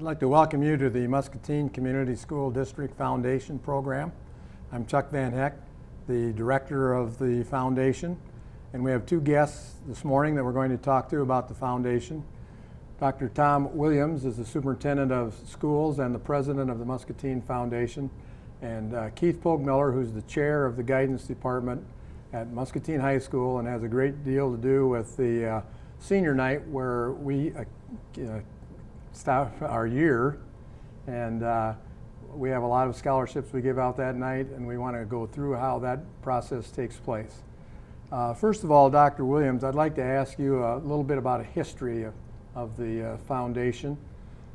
like to welcome you to the Muscatine Community School District Foundation program. I'm Chuck Van Heck, the director of the foundation, and we have two guests this morning that we're going to talk to about the foundation. Dr. Tom Williams is the superintendent of schools and the president of the Muscatine Foundation, and Keith Pogmiller, who's the chair of the guidance department at Muscatine High School and has a great deal to do with the senior night where we start our year, and we have a lot of scholarships we give out that night, and we want to go through how that process takes place. First of all, Dr. Williams, I'd like to ask you a little bit about a history of the foundation,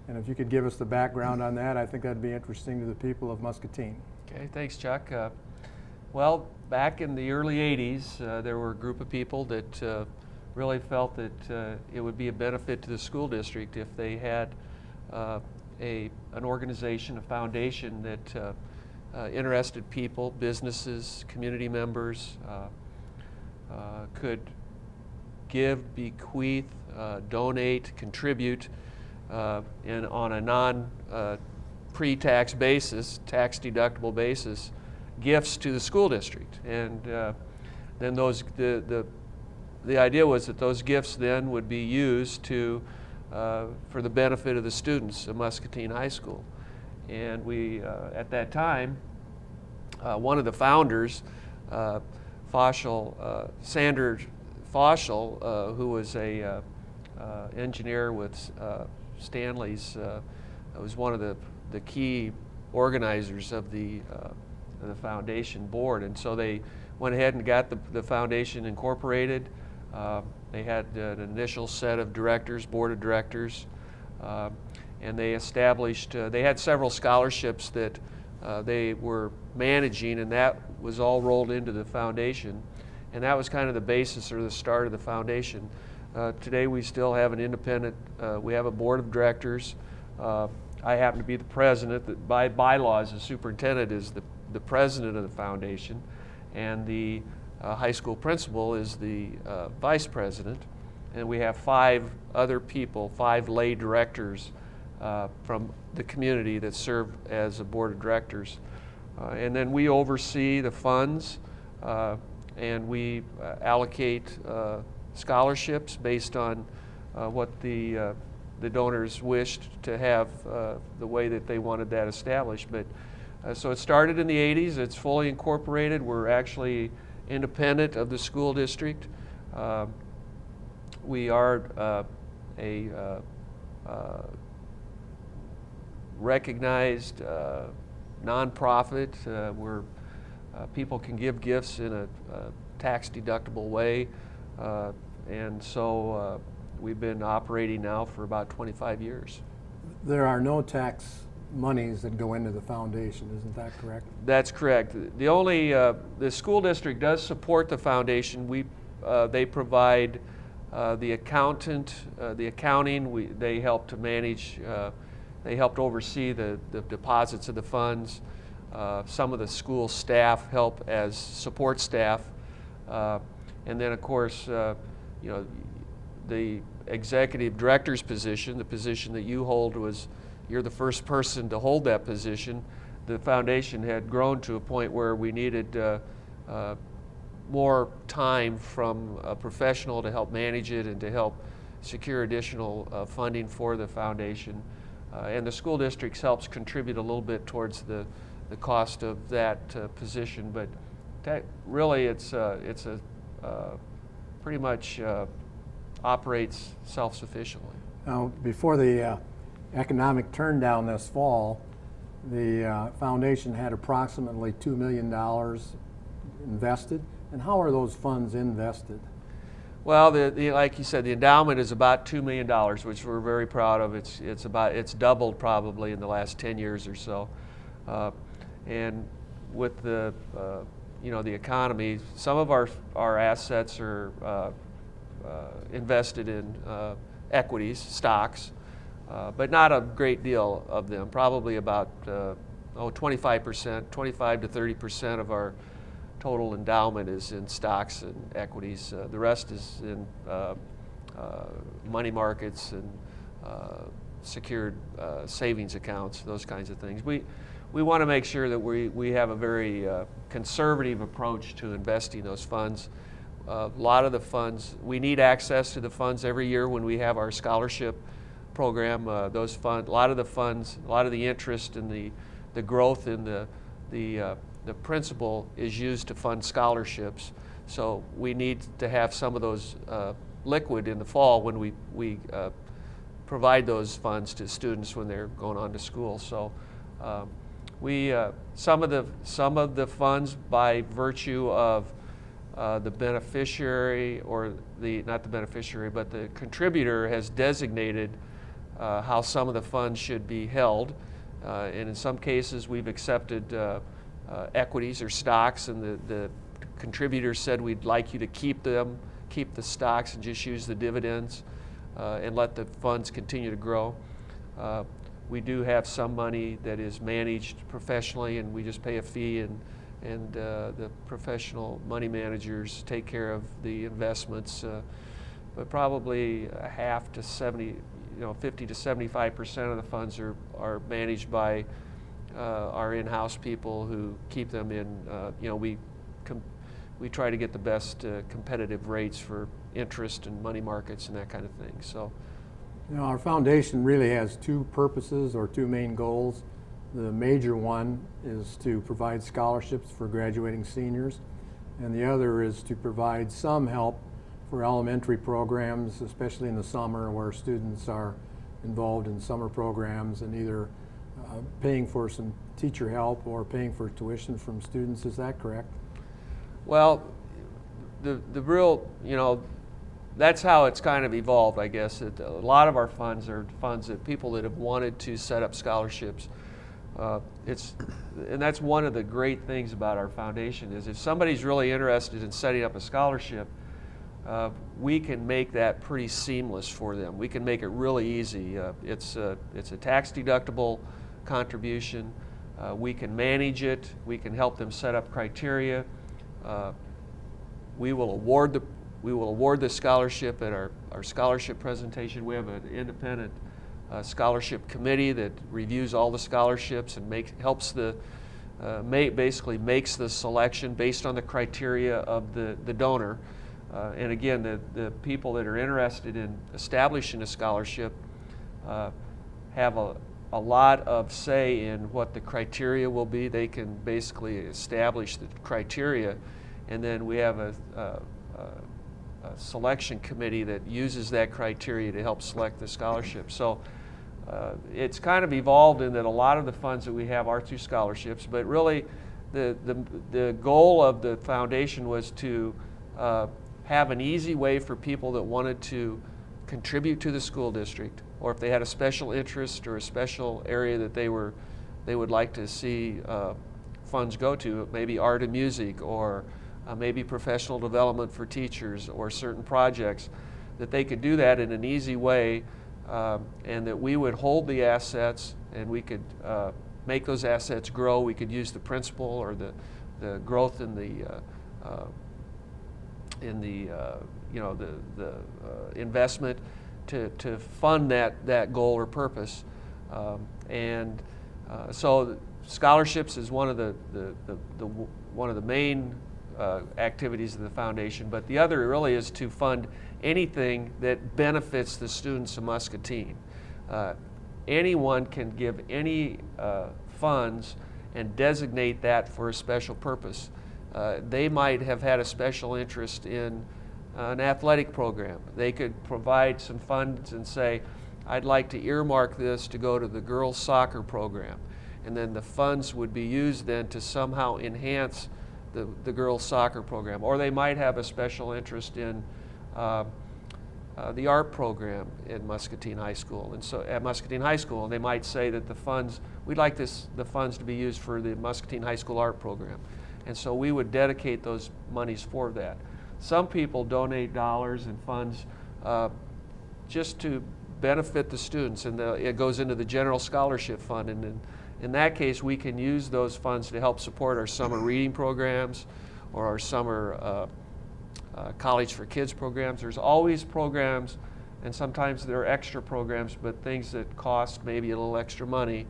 and if you could give us the background on that, I think that'd be interesting to the people of Muscatine. Okay, thanks, Chuck. Well, back in the early 80s, there were a group of people that really felt that it would be a benefit to the school district if they had an organization, a foundation that interested people, businesses, community members could give, bequeath, donate, contribute, and on a non-pre-tax basis, tax-deductible basis, gifts to the school district. And then the idea was that those gifts then would be used for the benefit of the students of Muscatine High School. And we, at that time, one of the founders, Sanders Fauschel, who was a engineer with Stanley's, was one of the key organizers of the foundation board, and so they went ahead and got the foundation incorporated. They had an initial set of directors, board of directors, and they established, they had several scholarships that they were managing, and that was all rolled into the foundation. And that was kind of the basis or the start of the foundation. Today we still have an independent, we have a board of directors. I happen to be the president. That by bylaws, the superintendent is the president of the foundation, and the high school principal is the vice president. And we have 5 other people, 5 lay directors from the community that serve as a board of directors. And then we oversee the funds, and we allocate scholarships based on what the donors wished to have, the way that they wanted that established. But so it started in the 80s. It's fully incorporated. We're actually independent of the school district. We are a recognized nonprofit where people can give gifts in a tax-deductible way, and so we've been operating now for about 25 years. There are no tax monies that go into the foundation, isn't that correct? That's correct. The school district does support the foundation. They provide the accountant, the accounting. They help to manage. They helped oversee the deposits of the funds. Some of the school staff help as support staff, and then of course, the executive director's position, the position that you hold, you're the first person to hold that position. The foundation had grown to a point where we needed more time from a professional to help manage it and to help secure additional funding for the foundation. And the school district helps contribute a little bit towards the cost of that position, but really it's pretty much operates self-sufficiently. Now, before the economic turndown this fall, the foundation had approximately $2 million invested. And how are those funds invested? Well, like you said, the endowment is about $2 million, which we're very proud of. It's doubled probably in the last 10 years or so. And with the economy, some of our assets are invested in equities, stocks, but not a great deal of them. Probably about 25%, 25 to 30% of our total endowment is in stocks and equities. The rest is in money markets and secured savings accounts, those kinds of things. We want to make sure that we have a very conservative approach to investing those funds. A lot of the funds, we need access to the funds every year when we have our scholarship program. Those funds, a lot of the funds, a lot of the interest and the growth in the principal is used to fund scholarships. So we need to have some of those liquid in the fall when we provide those funds to students when they're going on to school. So some of the funds, by virtue of the beneficiary, or not the beneficiary, but the contributor has designated how some of the funds should be held. And in some cases we've accepted equities or stocks, and the contributor said, we'd like you to keep the stocks and just use the dividends and let the funds continue to grow. We do have some money that is managed professionally, and we just pay a fee, and the professional money managers take care of the investments. But probably a half to 50 to 75% of the funds are managed by our in-house people who keep them in. We try to get the best competitive rates for interest and money markets and that kind of thing. So, our foundation really has two purposes, or two main goals. The major one is to provide scholarships for graduating seniors, and the other is to provide some help for elementary programs, especially in the summer, where students are involved in summer programs and either paying for some teacher help or paying for tuition from students. Is that correct? Well, the real, that's how it's kind of evolved, I guess. A lot of our funds are funds that people that have wanted to set up scholarships. And that's one of the great things about our foundation, is if somebody's really interested in setting up a scholarship, we can make that pretty seamless for them. We can make it really easy. It's a tax-deductible contribution. We can manage it. We can help them set up criteria. We will award the scholarship at our scholarship presentation. We have an independent scholarship committee that reviews all the scholarships and basically makes the selection based on the criteria of the donor. And again, the people that are interested in establishing a scholarship have a lot of say in what the criteria will be. They can basically establish the criteria, and then we have a selection committee that uses that criteria to help select the scholarship. So it's kind of evolved in that a lot of the funds that we have are through scholarships, but really the goal of the foundation was to have an easy way for people that wanted to contribute to the school district, or if they had a special interest or a special area that they would like to see funds go to, maybe art and music, or maybe professional development for teachers, or certain projects, that they could do that in an easy way, and that we would hold the assets, and we could make those assets grow. We could use the principal or the growth in the investment to fund that goal or purpose. So scholarships is one of the main activities of the foundation, but the other really is to fund anything that benefits the students of Muscatine. Anyone can give any funds and designate that for a special purpose. They might have had a special interest in an athletic program. They could provide some funds and say, I'd like to earmark this to go to the girls' soccer program. And then the funds would be used then to somehow enhance the girls' soccer program. Or they might have a special interest in the art program in Muscatine High School. And so at Muscatine High School, and they might say that we'd like the funds to be used for the Muscatine High School art program. And so we would dedicate those monies for that. Some people donate dollars and funds just to benefit the students, and it goes into the general scholarship fund. And in that case, we can use those funds to help support our summer reading programs or our summer college for kids programs. There's always programs and sometimes there are extra programs, but things that cost maybe a little extra money,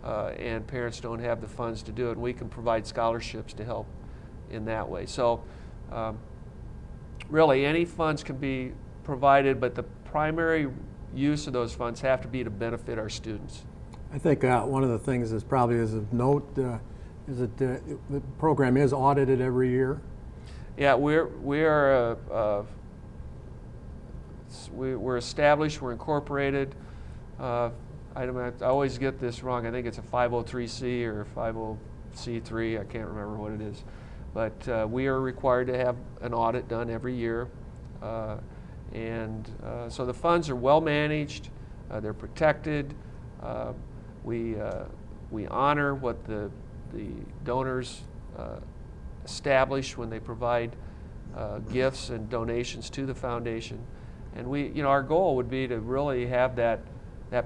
and parents don't have the funds to do it. And we can provide scholarships to help in that way. So really any funds can be provided, but the primary use of those funds have to be to benefit our students. I think one of the things that's probably is of note is that the program is audited every year. Yeah, we're established, we're incorporated. I always get this wrong. I think it's a 503C or 50C3. I can't remember what it is. But we are required to have an audit done every year. So the funds are well managed, they're protected. We honor what the donors establish when they provide gifts and donations to the foundation. And our goal would be to really have that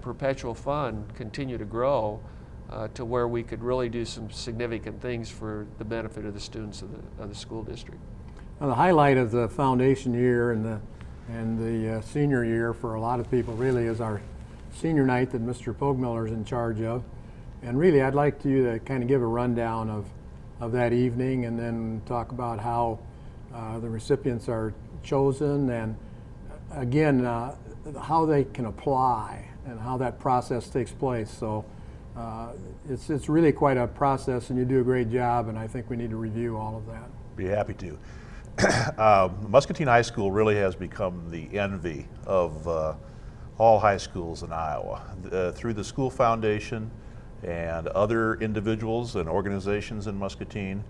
perpetual fund continue to grow to where we could really do some significant things for the benefit of the students of the school district. Now, the highlight of the foundation year and the senior year for a lot of people really is our senior night that Mr. Pogmiller is in charge of. And really, I'd like you to kind of give a rundown of that evening and then talk about how the recipients are chosen and, again, how they can apply and how that process takes place. So it's really quite a process, and you do a great job, and I think we need to review all of that. Be happy to. Muscatine High School really has become the envy of all high schools in Iowa. Through the school foundation and other individuals and organizations in Muscatine,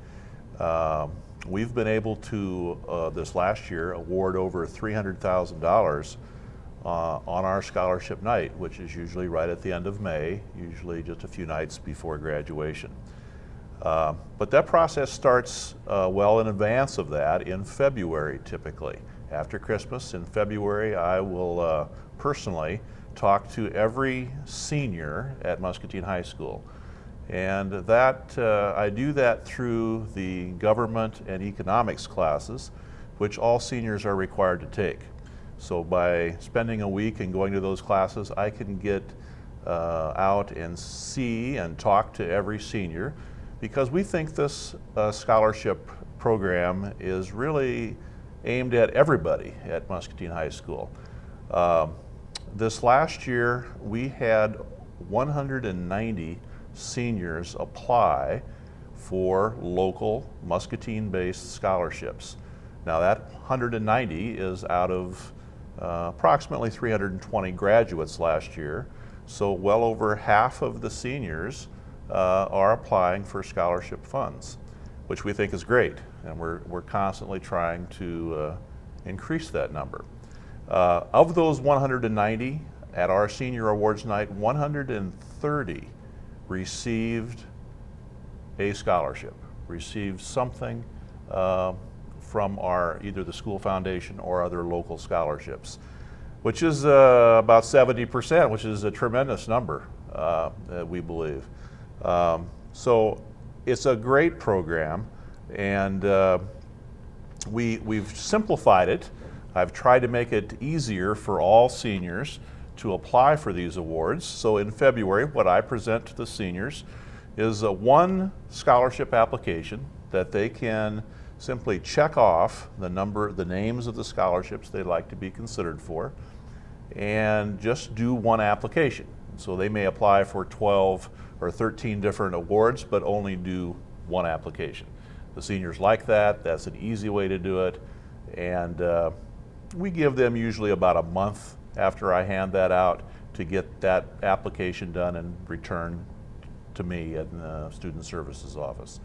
we've been able to, this last year, award over $300,000 on our scholarship night, which is usually right at the end of May, usually just a few nights before graduation. But that process starts well in advance of that in February, typically. After Christmas in February, I will personally talk to every senior at Muscatine High School. And that I do that through the government and economics classes, which all seniors are required to take. So by spending a week and going to those classes, I can get out and see and talk to every senior, because we think this scholarship program is really aimed at everybody at Muscatine High School. This last year, we had 190 seniors apply for local Muscatine-based scholarships. Now that 190 is out of approximately 320 graduates last year, so well over half of the seniors are applying for scholarship funds, which we think is great, and we're constantly trying to increase that number. Of those 190 at our senior awards night, 130 received a scholarship, received something from either the school foundation or other local scholarships, which is about 70%, which is a tremendous number, we believe. So it's a great program, and we've simplified it. I've tried to make it easier for all seniors to apply for these awards. So in February, what I present to the seniors is one scholarship application that they can simply check off the names of the scholarships they'd like to be considered for, and just do one application. So they may apply for 12 or 13 different awards, but only do one application. The seniors like that. That's an easy way to do it. And we give them usually about a month after I hand that out to get that application done and returned to me in the Student Services office.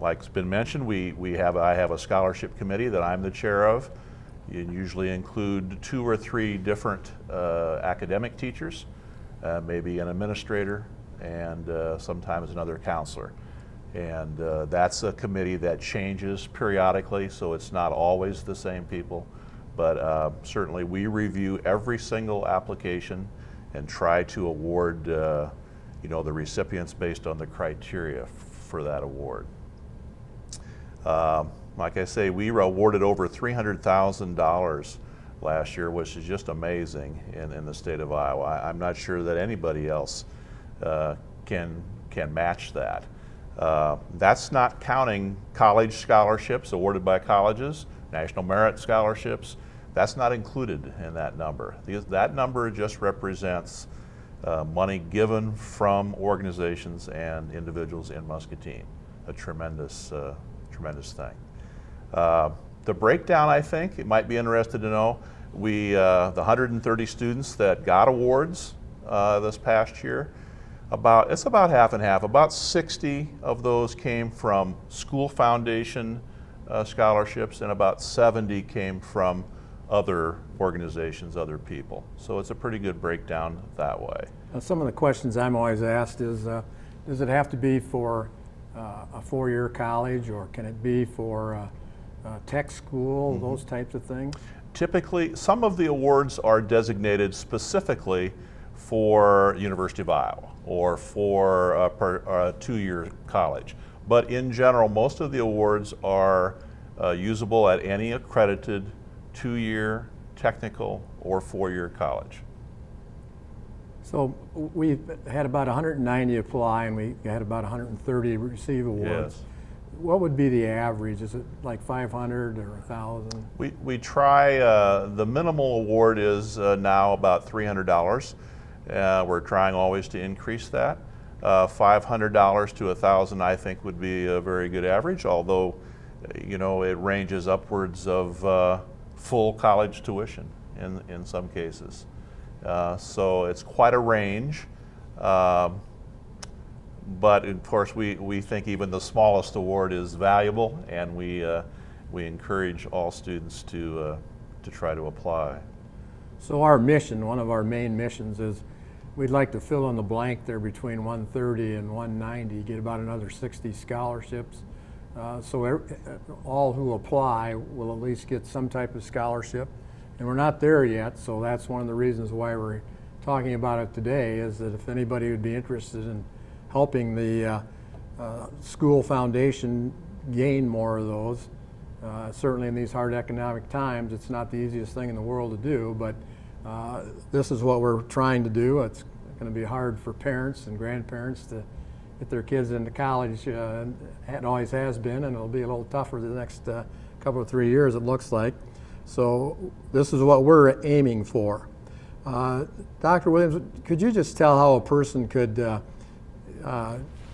Like's been mentioned, I have a scholarship committee that I'm the chair of. You usually include 2 or 3 different academic teachers, maybe an administrator, and sometimes another counselor. And that's a committee that changes periodically, so it's not always the same people. But certainly we review every single application and try to award the recipients based on the criteria for that award. Like I say, we awarded over $300,000 last year, which is just amazing in the state of Iowa. I'm not sure that anybody else can match that. That's not counting college scholarships awarded by colleges, national merit scholarships. That's not included in that number. That number just represents money given from organizations and individuals in Muscatine. A tremendous, tremendous thing. The breakdown, I think, it might be interested to know, the 130 students that got awards this past year, it's about half and half. About 60 of those came from school foundation scholarships, and about 70 came from other organizations, other people. So it's a pretty good breakdown that way. Some of the questions I'm always asked is, does it have to be for a four-year college, or can it be for a tech school, those types of things? Typically, some of the awards are designated specifically for University of Iowa or for a two-year college. But in general, most of the awards are usable at any accredited two-year technical or four-year college. So we've had about 190 apply, and we had about 130 receive awards. Yes. What would be the average? Is it like 500 or 1,000? We try, the minimal award is now about $300. We're trying always to increase that. $500 to $1,000 I think would be a very good average, although it ranges upwards of full college tuition in some cases. So it's quite a range. But of course, we think even the smallest award is valuable, and we encourage all students to try to apply. So our mission, one of our main missions, is we'd like to fill in the blank there between 130 and 190, get about another 60 scholarships. So all who apply will at least get some type of scholarship. And we're not there yet, so that's one of the reasons why we're talking about it today, is that if anybody would be interested in helping the school foundation gain more of those. Certainly in these hard economic times, it's not the easiest thing in the world to do, but this is what we're trying to do. It's going to be hard for parents and grandparents to get their kids into college. It always has been, and it'll be a little tougher the next couple of 3 years, it looks like. So this is what we're aiming for. Dr. Williams, could you just tell how a person could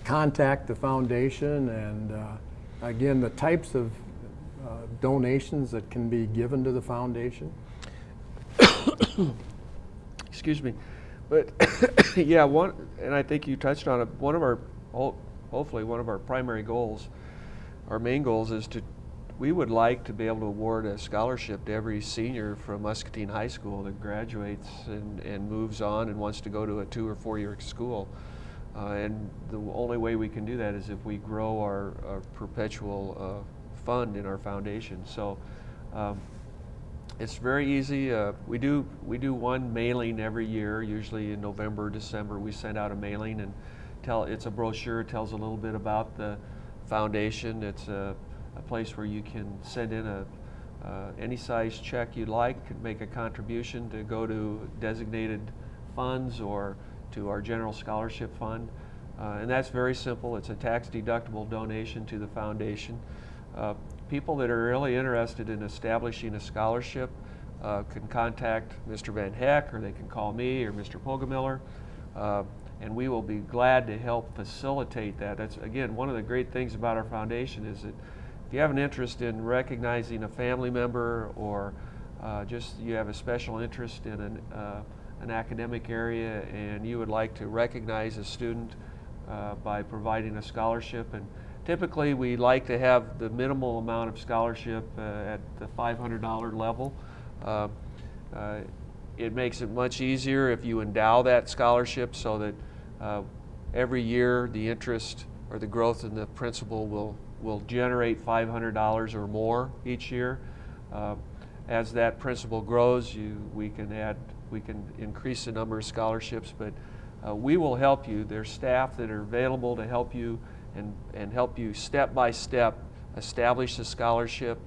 contact the foundation, and again, the types of donations that can be given to the foundation? Excuse me. But yeah, and I think you touched on it, hopefully one of our primary goals, our main goals, is we would like to be able to award a scholarship to every senior from Muscatine High School that graduates and moves on and wants to go to a 2 or 4 year school. And the only way we can do that is if we grow our perpetual fund in our foundation. So it's very easy. We do one mailing every year, usually in November, December. We send out a mailing, and it's a brochure. It tells a little bit about the foundation. It's a place where you can send in any size check you'd like, could make a contribution to go to designated funds or to our general scholarship fund. And that's very simple. It's a tax-deductible donation to the foundation. People that are really interested in establishing a scholarship can contact Mr. Van Heck, or they can call me or Mr. Pogamiller, and we will be glad to help facilitate that. That's, again, one of the great things about our foundation is that if you have an interest in recognizing a family member, or just you have a special interest in an academic area and you would like to recognize a student by providing a scholarship, and typically we like to have the minimal amount of scholarship at the $500 level. It makes it much easier if you endow that scholarship so that every year the interest or the growth in the principal will generate $500 or more each year. As that principal grows, we can increase the number of scholarships, but we will help you. There's staff that are available to help you and help you step by step establish the scholarship.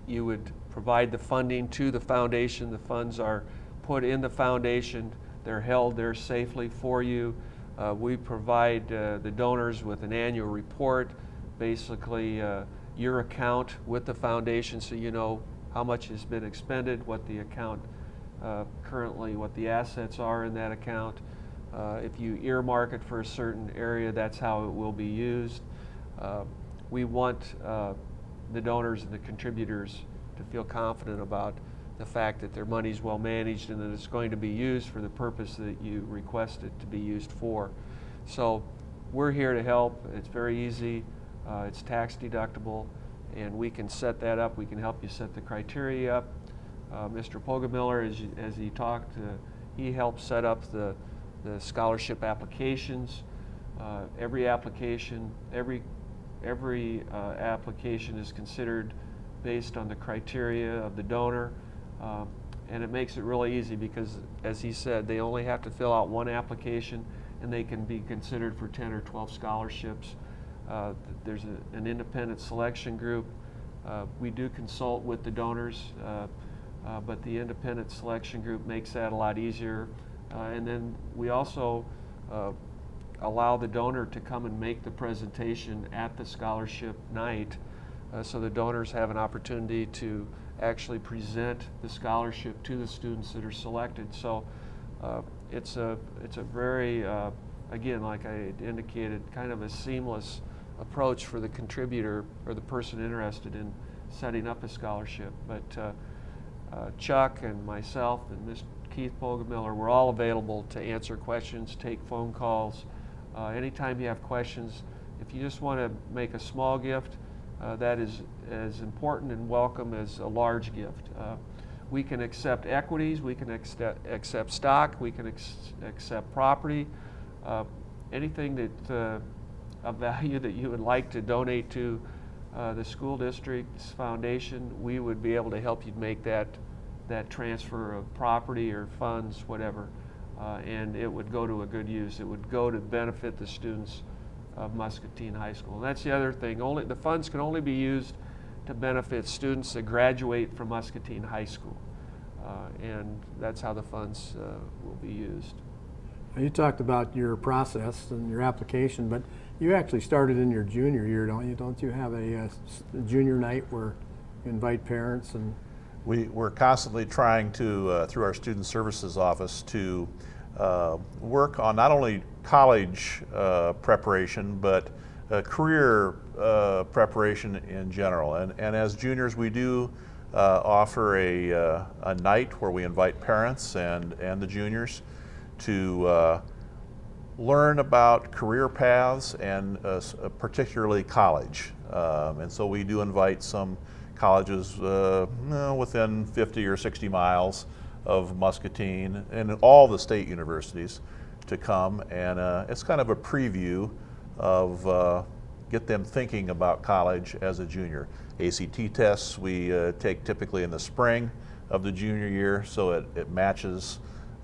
you would provide the funding to the foundation. The funds are put in the foundation. They're held there safely for you. We provide the donors with an annual report, basically your account with the foundation, so you know how much has been expended, what the account currently, what the assets are in that account. If you earmark it for a certain area, that's how it will be used. We want the donors and the contributors to feel confident about the fact that their money is well managed and that it's going to be used for the purpose that you request it to be used for. So we're here to help. It's very easy. It's tax deductible, and we can set that up. We can help you set the criteria up. Mr. Pogamiller, as he talked, he helped set up the scholarship applications. Every application is considered based on the criteria of the donor, and it makes it really easy because, as he said, they only have to fill out one application and they can be considered for 10 or 12 scholarships. There's an independent selection group. We do consult with the donors, but the independent selection group makes that a lot easier. And then we also allow the donor to come and make the presentation at the scholarship night, so the donors have an opportunity to actually present the scholarship to the students that are selected. So it's a very, again, like I indicated, kind of a seamless approach for the contributor or the person interested in setting up a scholarship. But Chuck and myself and Mr. Keith Pogamiller, we're all available to answer questions, take phone calls. Anytime you have questions, if you just want to make a small gift, that is as important and welcome as a large gift. We can accept equities, we can accept stock, we can accept property. Anything that of value that you would like to donate to the school district's foundation, we would be able to help you make that transfer of property or funds, whatever, and it would go to a good use. It would go to benefit the students of Muscatine High School. And that's the other thing. The funds can only be used to benefit students that graduate from Muscatine High School, and that's how the funds will be used. You talked about your process and your application, but you actually started in your junior year, don't you? Don't you have a junior night where you invite parents? And we're constantly trying to, through our Student Services Office, to work on not only college preparation, but career preparation in general. And as juniors, we do offer a night where we invite parents and the juniors to learn about career paths and particularly college. And so we do invite some colleges within 50 or 60 miles of Muscatine and all the state universities to come, and it's kind of a preview of get them thinking about college as a junior. ACT tests we take typically in the spring of the junior year, so it matches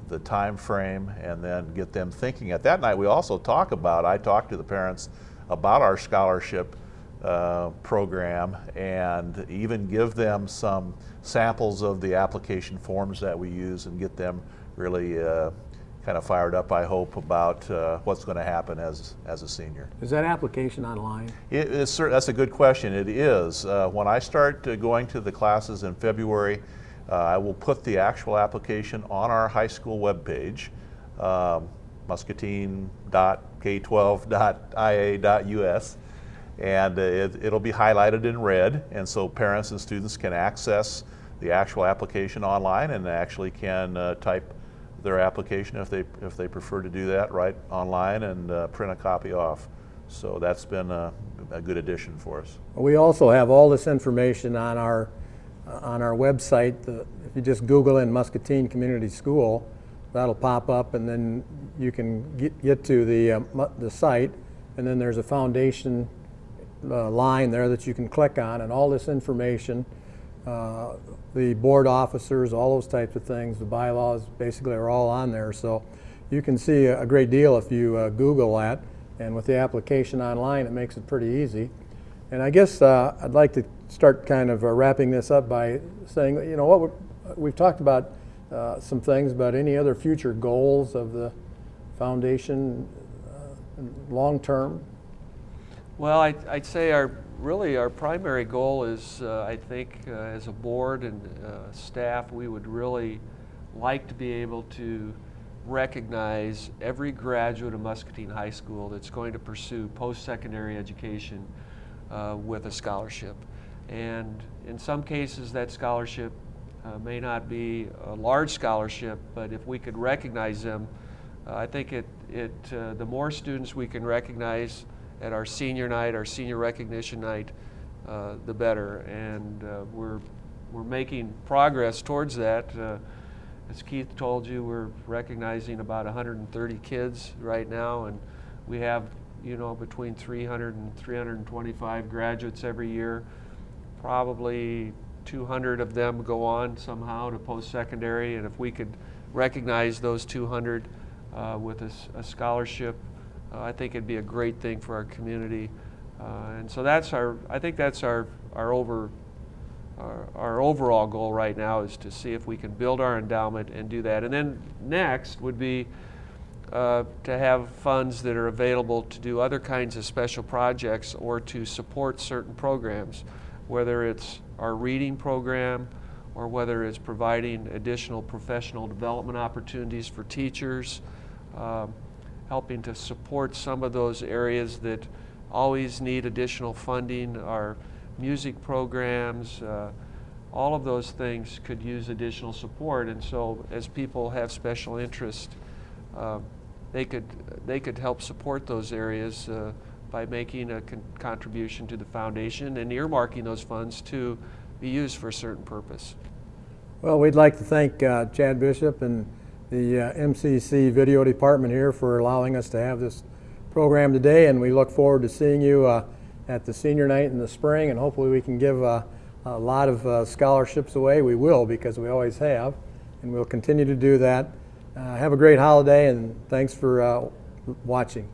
the time frame, and then get them thinking. At that night we also I talk to the parents about our scholarship program, and even give them some samples of the application forms that we use, and get them really kind of fired up, I hope, about what's going to happen as a senior. is that application online? That's a good question. It is. When I start going to the classes in February, I will put the actual application on our high school webpage, muscatine.k12.ia.us. And it'll be highlighted in red, and so parents and students can access the actual application online and actually can type their application if they prefer to do that right online, and print a copy off. So that's been a good addition for us. We also have all this information on our website. If you just Google in Muscatine Community School, that'll pop up, and then you can get to the site, and then there's a foundation line there that you can click on, and all this information, the board officers, all those types of things, the bylaws basically are all on there. So you can see a great deal if you Google that, and with the application online it makes it pretty easy. And I guess I'd like to start kind of wrapping this up by saying, you know, what we've talked about some things, but any other future goals of the foundation long term? Well, I'd say our primary goal is, I think, as a board and staff, we would really like to be able to recognize every graduate of Muscatine High School that's going to pursue post-secondary education with a scholarship. And in some cases, that scholarship may not be a large scholarship, but if we could recognize them, I think the more students we can recognize at our senior night, our senior recognition night, the better. And we're making progress towards that. As Keith told you, we're recognizing about 130 kids right now, and we have, you know, between 300 and 325 graduates every year. Probably 200 of them go on somehow to post-secondary, and if we could recognize those 200 with a scholarship, I think it'd be a great thing for our community. And so I think that's our overall goal right now, is to see if we can build our endowment and do that. And then next would be to have funds that are available to do other kinds of special projects or to support certain programs, whether it's our reading program or whether it's providing additional professional development opportunities for teachers, helping to support some of those areas that always need additional funding, our music programs, all of those things could use additional support. And so as people have special interest, they could help support those areas by making a contribution to the foundation and earmarking those funds to be used for a certain purpose. Well, we'd like to thank Chad Bishop and the MCC video department here for allowing us to have this program today, and we look forward to seeing you at the senior night in the spring, and hopefully we can give a lot of scholarships away. We will, because we always have, and we'll continue to do that. Have a great holiday, and thanks for watching.